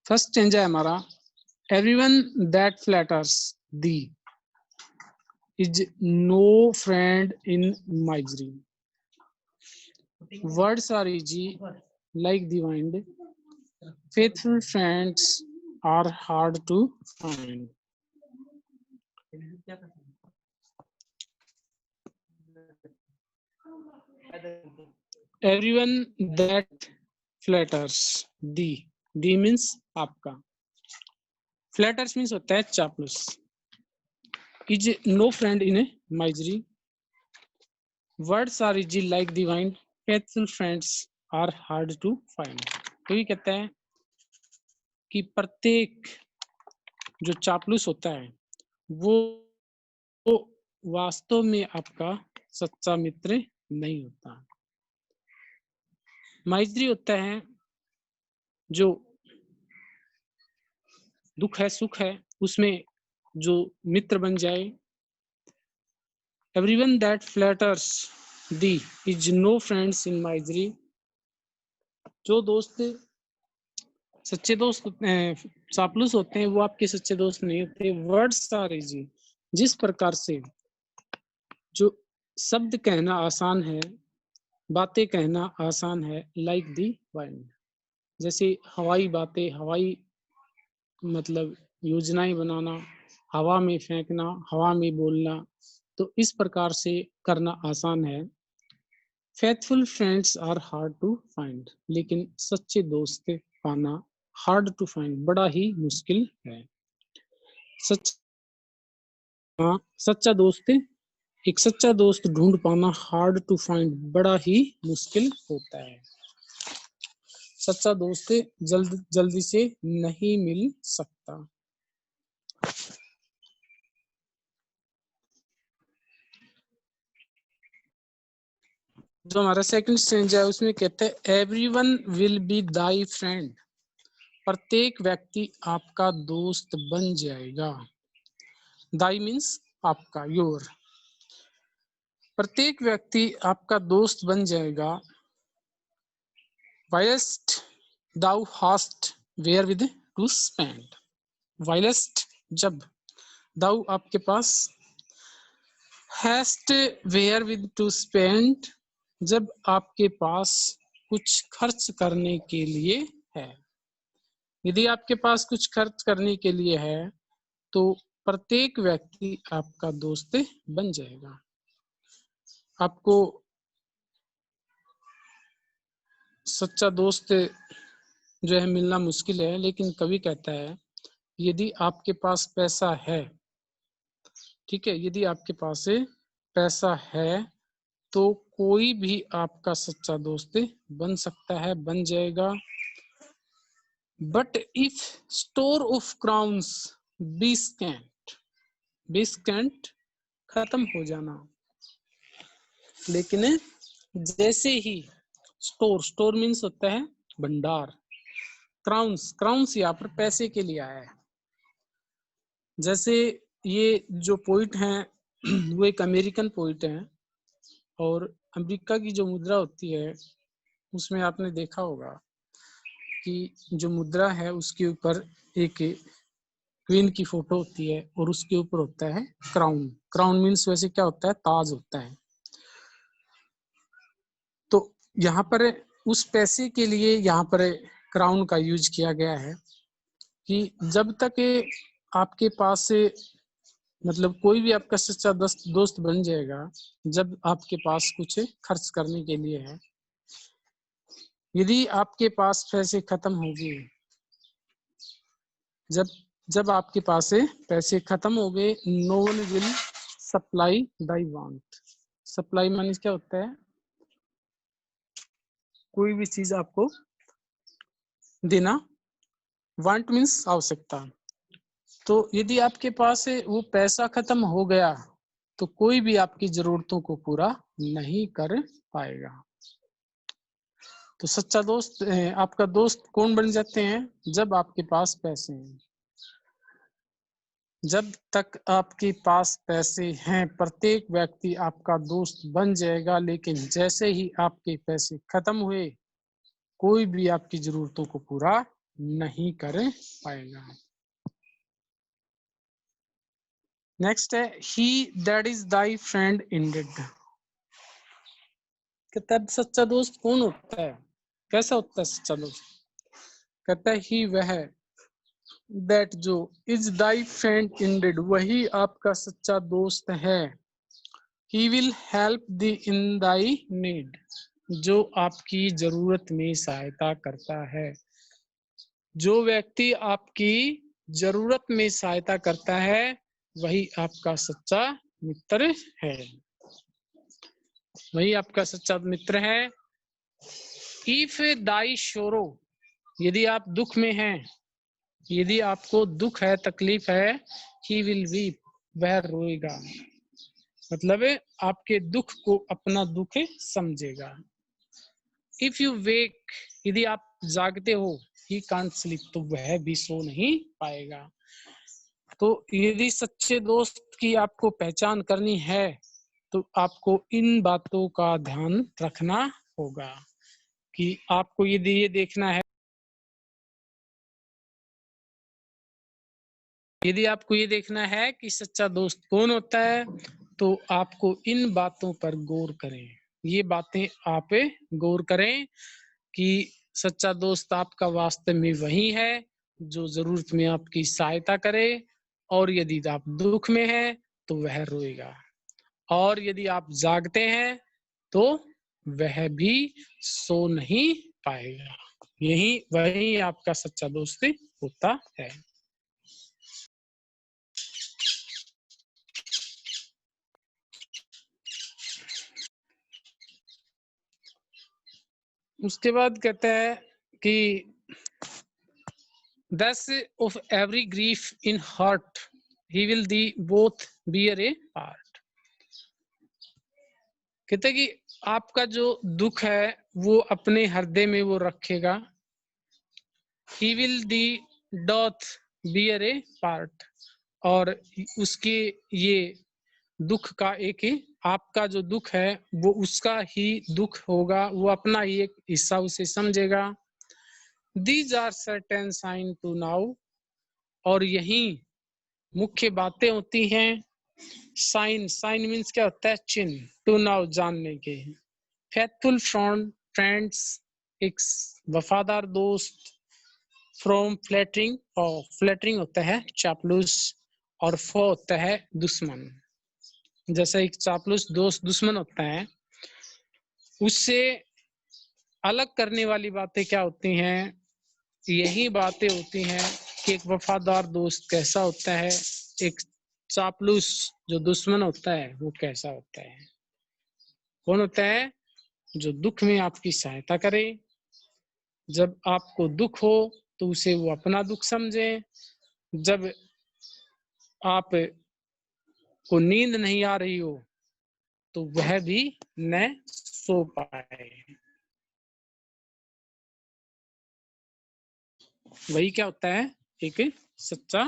First change है हमारा everyone that flatters thee is no friend in misery. Words are easy like the wind. Faithful friends are hard to find. Everyone that flatters. D means आपका. Flatters means होता है चापलूस. Is no friend in a misery. Words are easy like the wind. Faithful friends are hard to find. तो ये कहता है कि प्रत्येक जो चापलूस होता है वो वास्तव में आपका सच्चा मित्र नहीं होता. माइजरी होता है जो दुख है सुख है उसमें जो मित्र बन जाए. Everyone that flatters thee is no friends in misery. जो दोस्त सच्चे दोस्त चापलूस होते हैं वो आपके सच्चे दोस्त नहीं होते. Words are easy. जिस प्रकार से जो शब्द कहना आसान है बातें कहना आसान है लाइक दी वाइंड. जैसे हवाई बातें हवाई मतलब योजनाएं बनाना हवा में फेंकना हवा में बोलना तो इस प्रकार से करना आसान है. Faithful friends are hard to find. लेकिन सच्चे दोस्त पाना हार्ड टू फाइंड बड़ा ही मुश्किल है. सच्चा दोस्त एक सच्चा दोस्त ढूंढ पाना हार्ड टू फाइंड बड़ा ही मुश्किल होता है. सच्चा दोस्त जल्दी से नहीं मिल सकता. जो हमारा सेकंड स्टेंज है उसमें कहते हैं everyone will be thy friend. प्रत्येक व्यक्ति आपका दोस्त बन जाएगा. दाई मीन्स आपका योर. प्रत्येक व्यक्ति आपका दोस्त बन जाएगा. Whilst thou hast wherewith to spend. Whilst जब दाउ आपके पास hast wherewith to spend जब आपके पास कुछ खर्च करने के लिए है. यदि आपके पास कुछ खर्च करने के लिए है तो प्रत्येक व्यक्ति आपका दोस्त बन जाएगा. आपको सच्चा दोस्त जो है मिलना मुश्किल है लेकिन कवि कहता है यदि आपके पास पैसा है ठीक है यदि आपके पास पैसा है तो कोई भी आपका सच्चा दोस्त बन सकता है बन जाएगा. But if store of crowns be scant खत्म हो जाना. लेकिन जैसे ही स्टोर मीन्स होता है भंडार. क्राउन्स यहाँ पर पैसे के लिए आया है. जैसे ये जो पोइट हैं वो एक अमेरिकन पोइट हैं और अमेरिका की जो मुद्रा होती है उसमें आपने देखा होगा कि जो मुद्रा है उसके ऊपर एक क्वीन की फोटो होती है और उसके ऊपर होता है क्राउन. क्राउन मीन्स वैसे क्या होता है ताज होता है. तो यहाँ पर उस पैसे के लिए यहाँ पर क्राउन का यूज किया गया है कि जब तक आपके पास मतलब कोई भी आपका सच्चा दोस्त बन जाएगा जब आपके पास कुछ खर्च करने के लिए है. यदि आपके पास पैसे खत्म हो गए जब आपके पास पैसे खत्म हो गए no one will supply thy want. Supply माने क्या होता है कोई भी चीज आपको देना. वांट मीन्स आवश्यकता. तो यदि आपके पास वो पैसा खत्म हो गया तो कोई भी आपकी जरूरतों को पूरा नहीं कर पाएगा. तो सच्चा दोस्त आपका दोस्त कौन बन जाते हैं जब आपके पास पैसे हैं. जब तक आपके पास पैसे हैं प्रत्येक व्यक्ति आपका दोस्त बन जाएगा. लेकिन जैसे ही आपके पैसे खत्म हुए कोई भी आपकी जरूरतों को पूरा नहीं कर पाएगा। नेक्स्ट है he that is thy friend indeed. कहता है सच्चा दोस्त कौन होता है, कैसा होता है सच्चा दोस्त। कहता है ही वह, दैट जो, इज दाई फ्रेंड इंडेड वही आपका सच्चा दोस्त है। He will help the in thy need जो आपकी जरूरत में सहायता करता है। जो व्यक्ति आपकी जरूरत में सहायता करता है वही आपका सच्चा मित्र है, वही आपका सच्चा मित्र है। इफ दाई शोरो, यदि आप दुख में हैं, यदि आपको दुख है, तकलीफ है, ही विल वीप, वह रोएगा, मतलब आपके दुख को अपना दुख समझेगा। इफ यू वेक, यदि आप जागते हो, ही कांट स्लीप, तो वह भी सो नहीं पाएगा। तो यदि सच्चे दोस्त की आपको पहचान करनी है तो आपको इन बातों का ध्यान रखना होगा कि आपको यदि ये देखना है, यदि आपको ये देखना है कि सच्चा दोस्त कौन होता है तो आपको इन बातों पर गौर करें। ये बातें आप गौर करें कि सच्चा दोस्त आपका वास्तव में वही है जो जरूरत में आपकी सहायता करे, और यदि आप दुख में हैं तो वह रोएगा, और यदि आप जागते हैं तो वह भी सो नहीं पाएगा। यही वही आपका सच्चा दोस्त होता है। उसके बाद कहता है कि thus of every grief in heart he will the both bear a part। कहते हैं कि आपका जो दुख है वो अपने हृदय में वो रखेगा। he will the doth bear a part, और उसके ये दुख का एक ही, आपका जो दुख है वो उसका ही दुख होगा, वो अपना ही एक हिस्सा उसे समझेगा। These are certain sign to now, और यही मुख्य बातें होती हैं। साइन, साइन मीन्स क्या होता है, चिन्ह। टू नाउ, जानने के। फेथफुल फ्रेंड्स, एक वफादार दोस्त। फ्रॉम फ्लैटरिंग, और फ्लैटरिंग होता है चापलूस, और फो होता है दुश्मन। जैसे एक चापलूस दोस्त दुश्मन होता है, उससे अलग करने वाली बातें क्या होती हैं, यही बातें होती हैं कि एक वफादार दोस्त कैसा होता है, एक चापलूस जो दुश्मन होता है वो कैसा होता है। कौन होता है, जो दुख में आपकी सहायता करे, जब आपको दुख हो तो उसे वो अपना दुख समझे, जब आप को नींद नहीं आ रही हो तो वह भी न सो पाए। वही क्या होता है, एक सच्चा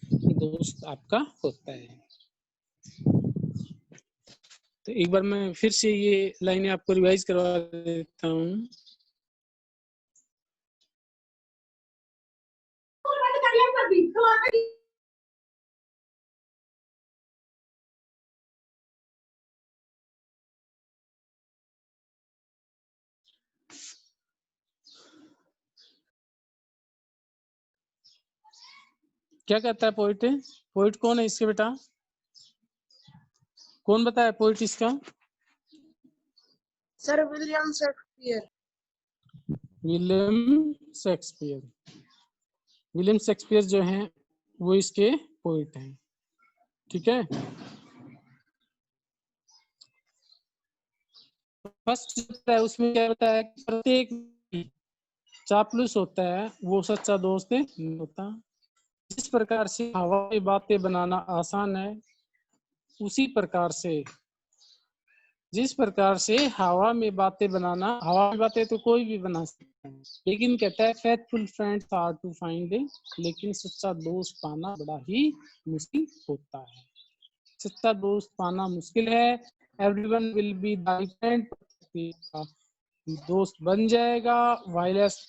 दोस्त आपका होता है। तो एक बार मैं फिर से ये लाइनें आपको रिवाइज करवा देता हूँ। क्या कहता है पोइट, पोइट कौन है इसके बेटा, कौन बताया पोइट इसका। Sir William Shakespeare. William Shakespeare, William Shakespeare जो हैं वो इसके पोइट हैं, ठीक है। फर्स्ट है उसमें क्या बताया, प्रत्येक चापलूस होता है वो सच्चा दोस्त नहीं होता। जिस प्रकार से हवा में बातें बनाना आसान है, उसी प्रकार से, जिस प्रकार से हवा में बातें बनाना, हवा में बातें तो कोई भी बना सकता है, लेकिन कहता है faithful friends are to find, लेकिन सच्चा दोस्त पाना बड़ा ही मुश्किल होता है। सच्चा दोस्त पाना मुश्किल है। Everyone will be thy friend, दोस्त बन जाएगा, वाइलेस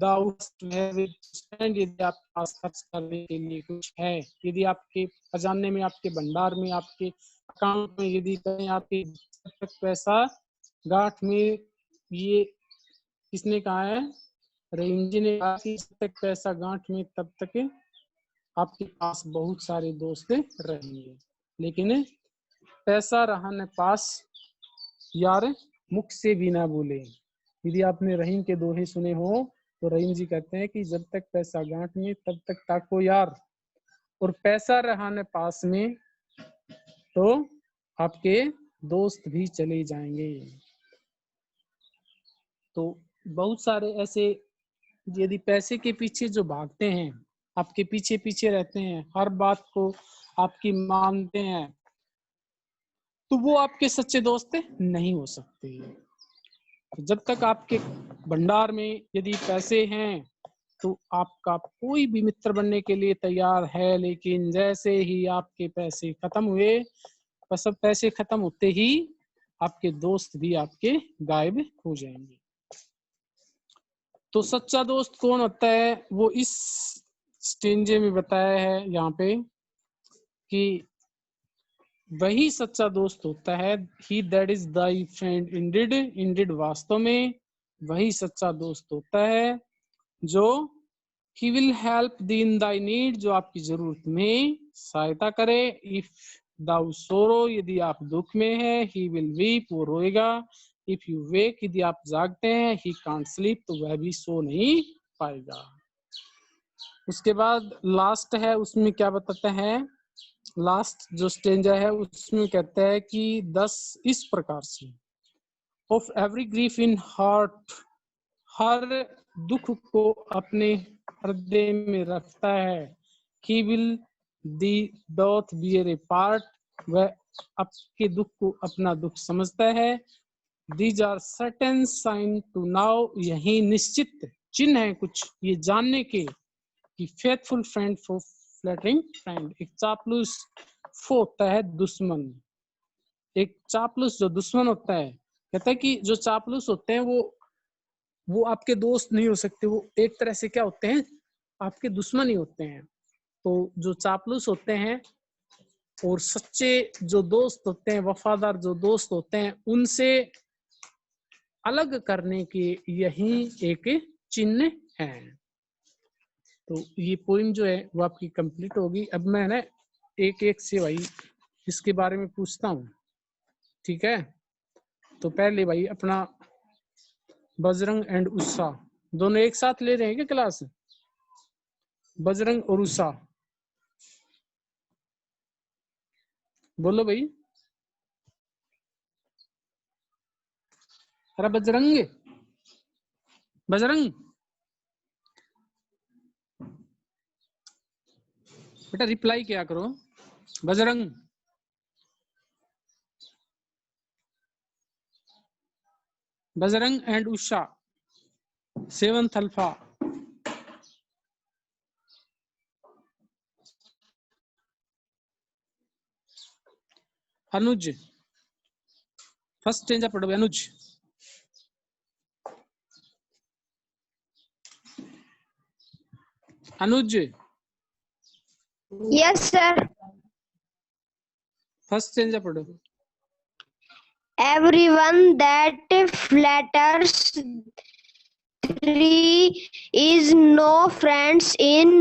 thou must have it to spend, यदि आपके पास खर्च करने के लिए कुछ है, यदि आपके खजाने में, आपके भंडार में, आपके अकाउंट में, यदि कहीं आपके जब तक पैसा गांठ में, ये किसने कहा है? रहीम जी ने कहा कि जब तक पैसा गांठ में तब तक आपके पास बहुत सारे दोस्त रहेंगे, लेकिन पैसा रहने पास यार मुख से भी ना भूले। यदि आपने रहीम के दोहे सुने हो तो रहीम जी कहते हैं कि जब तक पैसा गांठ में तब तक ताको यार, और पैसा रहने पास में तो आपके दोस्त भी चले जाएंगे। तो बहुत सारे ऐसे, यदि पैसे के पीछे जो भागते हैं, आपके पीछे पीछे रहते हैं, हर बात को आपकी मानते हैं, तो वो आपके सच्चे दोस्त नहीं हो सकते। तो जब तक आपके भंडार में यदि पैसे हैं तो आपका कोई भी मित्र बनने के लिए तैयार है, लेकिन जैसे ही आपके पैसे खत्म हुए, सब पैसे खत्म होते ही आपके दोस्त भी आपके गायब हो जाएंगे। तो सच्चा दोस्त कौन होता है, वो इस स्टेंजे में बताया है यहाँ पे कि वही सच्चा दोस्त होता है, he that is thy friend indeed, indeed वास्तव में वही सच्चा दोस्त होता है जो he will help thee in thy need, जो आपकी जरूरत में सहायता करे। इफ दाउ सोरो, यदि आप दुख में है, ही विल वीप, वो रोएगा। इफ यू वेक, यदि आप जागते हैं, ही कांट स्लीप, तो वह भी सो नहीं पाएगा। उसके बाद लास्ट है, उसमें क्या बताते हैं, लास्ट जो स्टेंजा है उसमें कहता है कि 10 इस प्रकार से, of every grief in heart, हर दुख को अपने हृदय में रखता है। He will thee doth bear a part, वह आपके दुख को अपना दुख समझता है। These are certain sign to know, यही निश्चित चिन्ह है कुछ ये जानने के कि faithful friend for flattering friend, एक चापलूस फो होता है दुश्मन, एक चापलूस जो दुश्मन होता है, कहता है कि जो चापलूस होते हैं वो आपके दोस्त नहीं हो सकते, वो एक तरह से क्या होते हैं, आपके दुश्मन ही होते हैं। तो जो चापलूस होते हैं और सच्चे जो दोस्त होते हैं, वफादार जो दोस्त होते हैं, उनसे अलग करने के यही एक चिन्ह है। तो ये पोइम जो है वो आपकी कंप्लीट होगी। अब मैं ना एक एक से भाई इसके बारे में पूछता हूँ, ठीक है? तो पहले भाई अपना बजरंग एंड उषा दोनों एक साथ ले रहे हैं क्या क्लास? बजरंग और उषा बोलो भाई। अरे बजरंग, बजरंग बेटा रिप्लाई क्या करो। Bajrang, Bajrang and Usha, seventh alpha. Anuj, first stanza पढ़ो अनुज। अनुज, यस सर। फर्स्ट स्टेंजा पढ़ो। Everyone that flatters thee is no friends in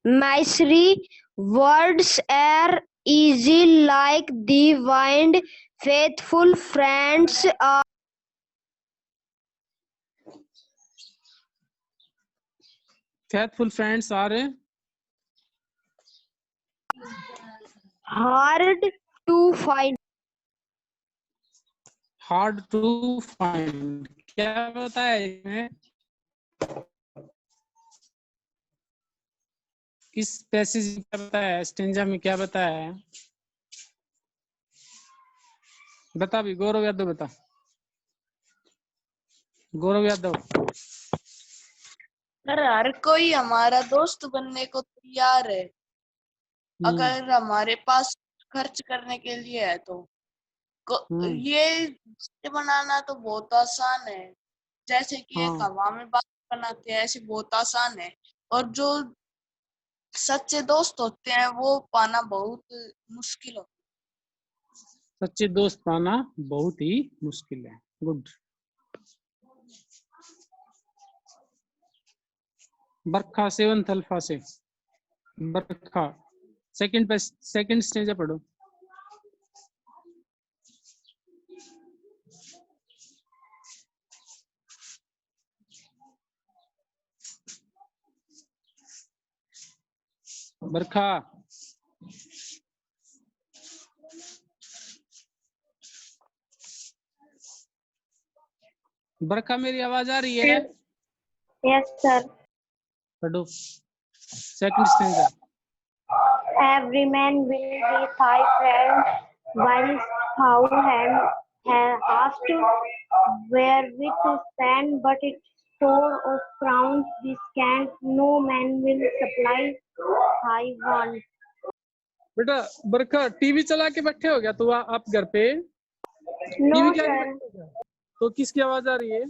misery. Words are easy like the wind. Faithful friends are faithful friends are hard to find. Hard to find, क्या बताया इसमें? इस passage में क्या बताया है, stanza में क्या बताया है? बता भी, गौरव यादव बता, गौरव यादव। सर हर कोई हमारा दोस्त बनने को तैयार है, अगर हमारे पास खर्च करने के लिए है तो। ये बनाना तो बहुत आसान है, जैसे कि एक हवा में बात बनाते हैं ऐसी बहुत आसान है। और जो सच्चे दोस्त होते हैं वो पाना बहुत मुश्किल होता है। सच्चे दोस्त पाना बहुत ही मुश्किल है। गुड। बरखा सेवंथ अल्फा से बरखा सेकंड स्टेज पढ़ो। बरखा बरखा मेरी आवाज आ रही है? Yes, sir. पढ़ो second stage. Every man will be thy friend, while thou hast wherewith to spend, but its store of crowns be scant. No man will supply thy want. बेटा बरखा TV चला के बैठे हो गया तो आप घर पे No, टीवी के आगे sir. बैठे हो गया? तो किसकी आवाज आ रही है?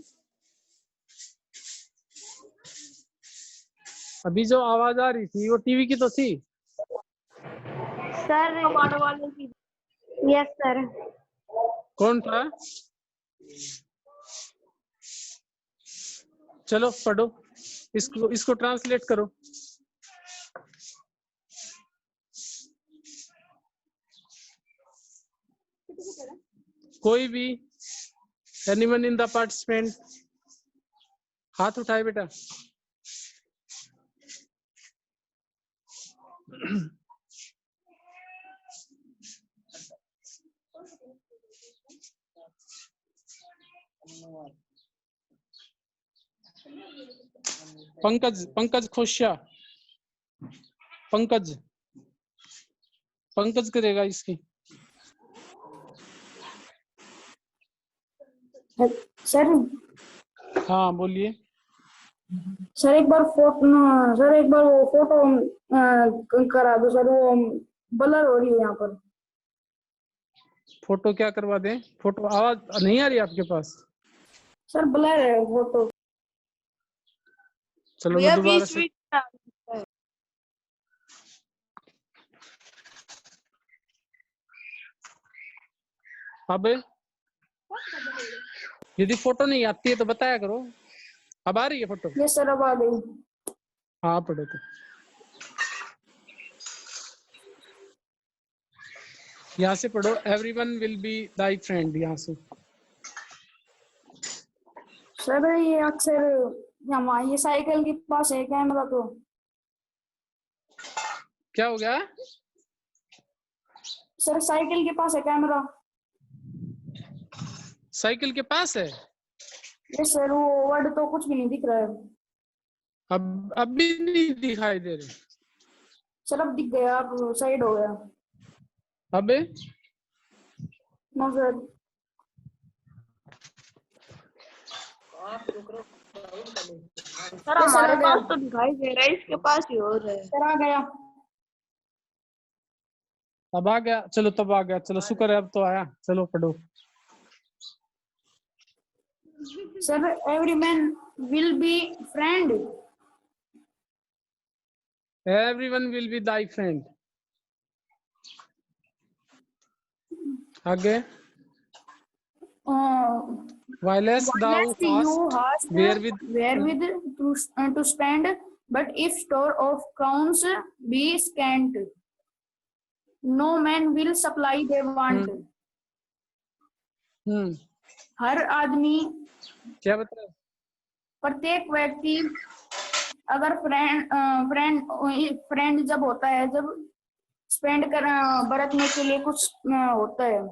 अभी जो आवाज आ रही थी वो टीवी की तो थी। Sir. Yes, sir. कौन था? चलो पढ़ो इसको ट्रांसलेट करो। कोई भी एनीवन इन द पार्टिसिपेंट हाथ उठाए बेटा। पंकज खोशिया पंकज करेगा इसकी। सर हाँ बोलिए। सर एक बार वो फोटो करा दो सर, वो ब्लर हो रही है यहाँ पर। फोटो क्या करवा दें? फोटो आवाज नहीं आ रही आपके पास? सर ब्लर है फोटो। चलो मैं दोबारा से अब यदि फोटो नहीं आती है तो बताया करो। अब आ रही है फोटो? यस सर अब आ गई। हाँ पढ़ो तो। यहाँ से पढ़ो everyone will be thy friend. यहाँ से सर ये अक्सर ये साइकिल के पास है कैमरा, तो क्या हो गया? सर साइकिल के पास है कैमरा। साइकिल के पास है? यस सर वो वर्ड तो कुछ भी नहीं दिख रहा है। अब भी नहीं दिखाई दे रहे? सर अब दिख गया, अब साइड हो गया। अबे नो सर। सर हमारे पास तो दिखाई दे रहा है, इसके पास ही हो रहा है। सर आ गया। अब आ गया? चलो तब आ गया। चलो शुक्र है अब तो आया। चलो पढ़ो। Sir every man will be friend. Everyone will be thy friend. आगे while thou hast wherewith to spend, but if store of crowns be scant, no man will supply their want. हर आदमी क्या बता? प्रत्येक व्यक्ति अगर फ्रेंड जब होता है, जब स्पेंड बरतने के लिए कुछ होता है।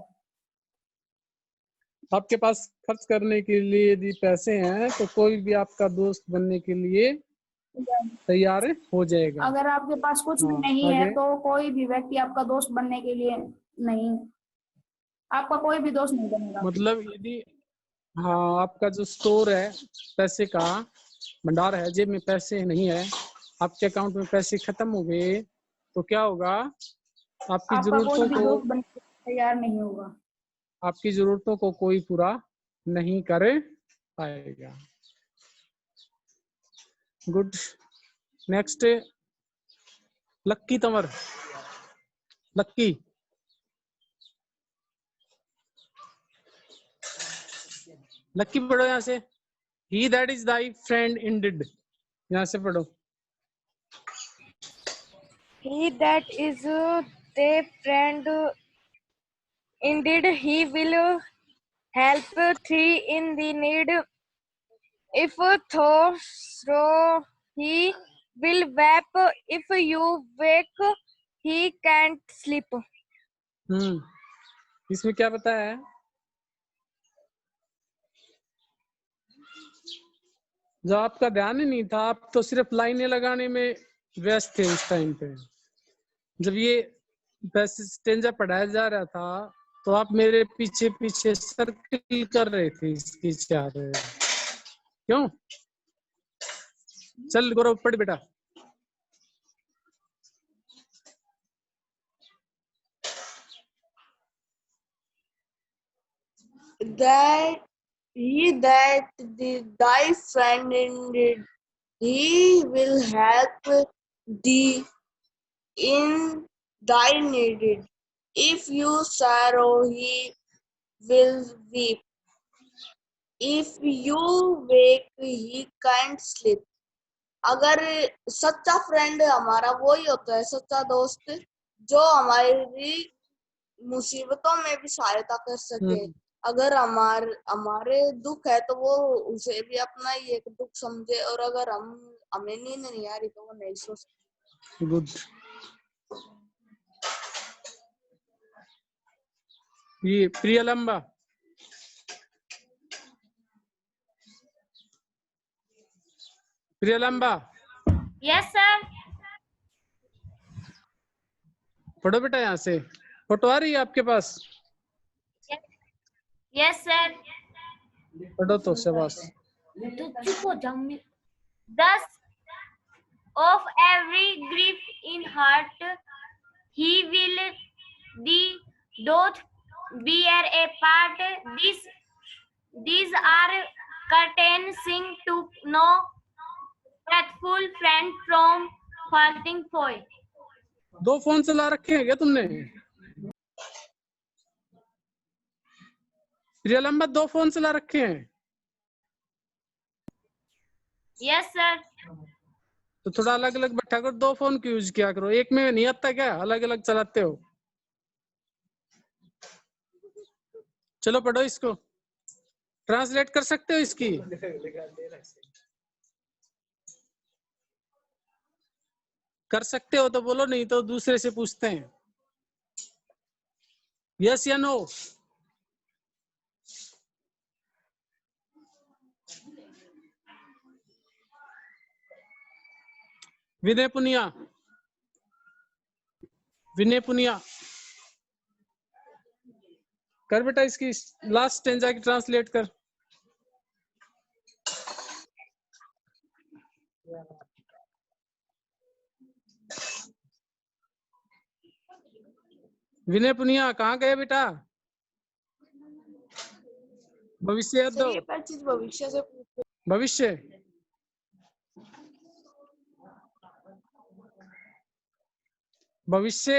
आपके पास खर्च करने के लिए यदि पैसे हैं तो कोई भी आपका दोस्त बनने के लिए तैयार हो जाएगा। अगर आपके पास कुछ भी नहीं है तो कोई भी व्यक्ति आपका दोस्त बनने के लिए नहीं, आपका कोई भी दोस्त नहीं बनेगा। मतलब यदि आपका जो स्टोर है, पैसे का भंडार है, जेब में पैसे नहीं है, आपके अकाउंट में पैसे खत्म हो गए तो क्या होगा? आपकी जरूरतों को तैयार नहीं होगा। आपकी जरूरतों को कोई पूरा नहीं कर पाएगा। Good. Next Lucky Tanwar, Lucky. Lucky पढ़ो यहाँ से। He that is thy friend indeed, यहाँ से पढ़ो। He that is their friend indeed, he will help thee in the need. If so, he will weep. If you wake, he can't sleep. इसमें क्या बताया है? जो आपका ध्यान ही नहीं था, आप तो सिर्फ लाइनें लगाने में व्यस्त थे उस टाइम पे। जब ये स्टेंजा पढ़ाया जा रहा था तो आप मेरे पीछे पीछे सर्किल कर रहे थे इसकी चार। क्यों? चल गौरव पढ़ बेटा। That he that thy friend indeed, he will help thee in thy need. If you sorrow, he will weep. If you wake, he can't sleep. अगर सच्चा फ्रेंड हमारा वो ही होता है, सच्चा दोस्त, जो हमारी मुसीबतों में भी सहायता कर सके। अगर हमारे दुख है तो वो उसे भी अपना ही एक दुख समझे, और अगर हमें नींद नहीं आ रही तो वो नहीं सो सकते। गुड। ये प्रियलंबा, प्रियलंबा। Yes, sir. पढ़ो बेटा यहाँ से। फोटो आ रही है आपके पास? Yes, sir. पढ़ो तो शाबाश। Thus, of every grief in heart, he will the doth bear a part. These are courtesy to know faithful friend from faulting foe. दो फोन चला रखे हैं क्या तुमने? प्रियलंबा दो फोन चला रखे हैं? Yes, sir. तो थोड़ा अलग अलग बैठा करो, दो फोन क्यों यूज किया करो? एक में नहीं आता क्या? अलग अलग चलाते हो। चलो पढ़ो इसको। ट्रांसलेट कर सकते हो इसकी? कर सकते हो तो बोलो, नहीं तो दूसरे से पूछते हैं। यस या नो? विनय पुनिया, विनय पुनिया कर बेटा इसकी लास्ट स्टेंजा की ट्रांसलेट कर। विनय पुनिया कहाँ गए बेटा? भविष्य दो। ये पर चीज भविष्य से भविष्य भविष्य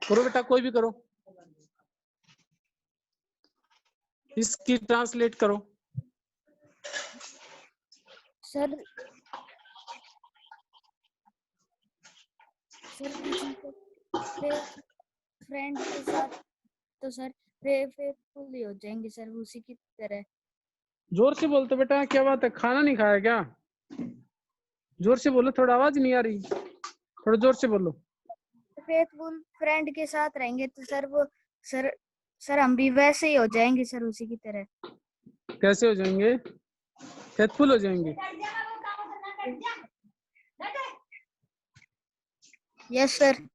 करो बेटा, कोई भी करो। इसकी ट्रांसलेट करो। सर फ्रेंड के साथ तो सर फेथफुल ही हो जाएंगे सर, उसी की तरह। जोर से बोलते बेटा, क्या बात है? खाना नहीं खाया क्या? जोर से बोलो, थोड़ा आवाज नहीं आ रही, थोड़ा जोर से बोलो। फेथफुल फ्रेंड के साथ रहेंगे तो सर वो सर सर हम भी वैसे ही हो जाएंगे सर, उसी की तरह। कैसे हो जाएंगे? फेथफुल हो जाएंगे। Yes sir.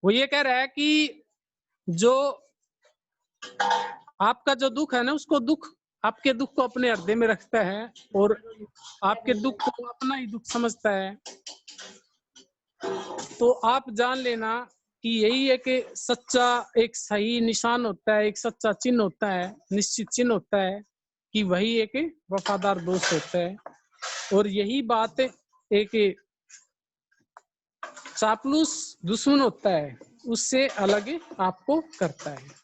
वो ये कह रहा है कि जो आपका जो दुख है ना, उसको दुख, आपके दुख को अपने हृदय में रखता है और आपके दुख को अपना ही दुख समझता है। तो आप जान लेना कि यही है कि सच्चा एक सही निशान होता है, एक सच्चा चिन्ह होता है, निश्चित चिन्ह होता है कि वही एक वफादार दोस्त होता है। और यही बात एक चापलूस दुश्मन होता है, उससे अलग आपको करता है।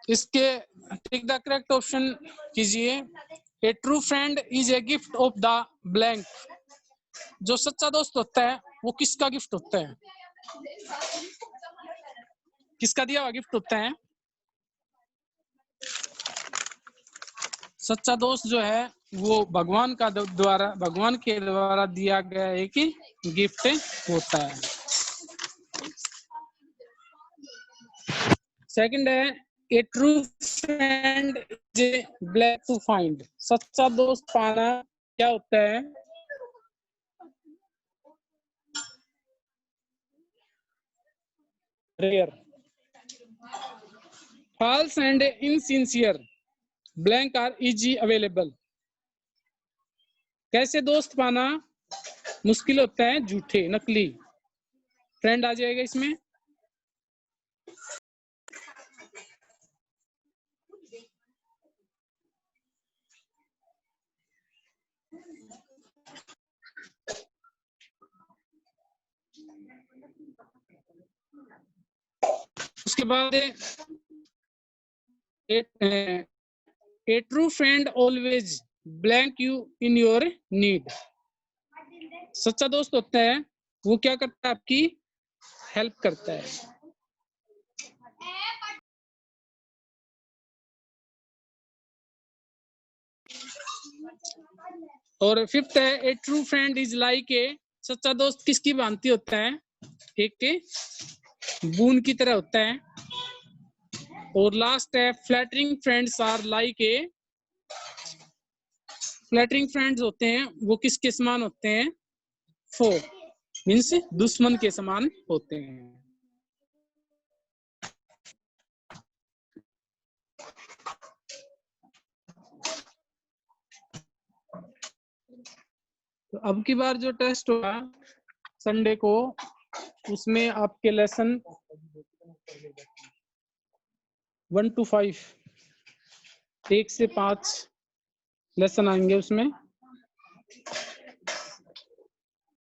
इसके टिक द करेक्ट ऑप्शन कीजिए। A true friend is a gift of the blank. जो सच्चा दोस्त होता है वो किसका गिफ्ट होता है? किसका दिया हुआ गिफ्ट होता है? सच्चा दोस्त जो है वो भगवान का द्वारा, भगवान के द्वारा दिया गया एक गिफ्ट होता है। सेकंड है, a true friend is a blank to find. सच्चा दोस्त पाना क्या होता है? Rare. False and insincere blank are easy available. कैसे दोस्त पाना मुश्किल होता है? झूठे, नकली। फ्रेंड आ जाएगा इसमें। उसके बाद a true friend always blank you in your need. सच्चा दोस्त होता है वो क्या करता है? आपकी हेल्प करता है। और फिफ्थ है, a true friend is like a. सच्चा दोस्त किसकी भांति होता है? एक के बूंद की तरह होता है। और लास्ट है, flattering friends are like a. Flattering friends होते हैं वो किसके समान होते हैं? फो मीन्स दुश्मन के समान होते हैं। तो अब की बार जो टेस्ट होगा संडे को, उसमें आपके लेसन 1 to 5, 1 से 5 लेसन आएंगे उसमें।